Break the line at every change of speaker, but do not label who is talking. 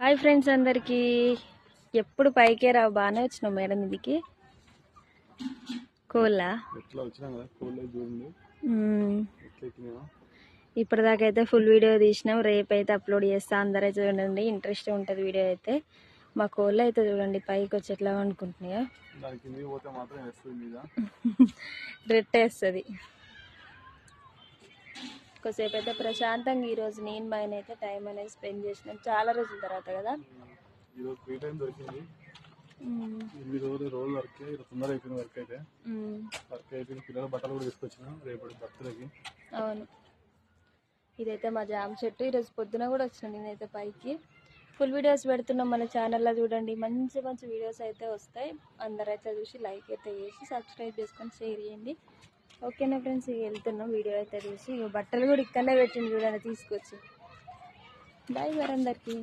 Hi friends అందరికీ. ఎప్పుడు పైకే రావు, బాగానే వచ్చినావు మేడం. ఇదికి కోళ్ళ ఇప్పటిదాకా అయితే ఫుల్ వీడియో తీసినాం. రేపు అయితే అప్లోడ్ చేస్తా, అందరైతే చూడండి. ఇంట్రెస్ట్ ఉంటుంది వీడియో అయితే. మా కోళ్ళు అయితే చూడండి పైకి వచ్చి ఎట్లా అనుకుంటున్నాయో. రెట్ వేస్తుంది. కొద్దిసేపు అయితే ప్రశాంతంగా ఈరోజు నేను పైన అయితే టైం అనేది స్పెండ్ చేసినాం, చాలా రోజుల తర్వాత కదా. అవును, ఇదైతే మా జామ చెట్టు. ఈరోజు పొద్దున కూడా వచ్చిన నేనైతే పైకి. ఫుల్ వీడియోస్ పెడుతున్నాం మన ఛానల్లో, చూడండి. మంచి మంచి వీడియోస్ అయితే వస్తాయి. అందరైతే చూసి లైక్ అయితే చేసి సబ్స్క్రైబ్ చేసుకొని షేర్ చేయండి. ఓకేనా ఫ్రెండ్స్, వెళ్తున్నాం. వీడియో అయితే తీసి బట్టలు కూడా ఇక్కడనే పెట్టింది చూడండి తీసుకొచ్చి. బాయ్ గారు అందరికీ.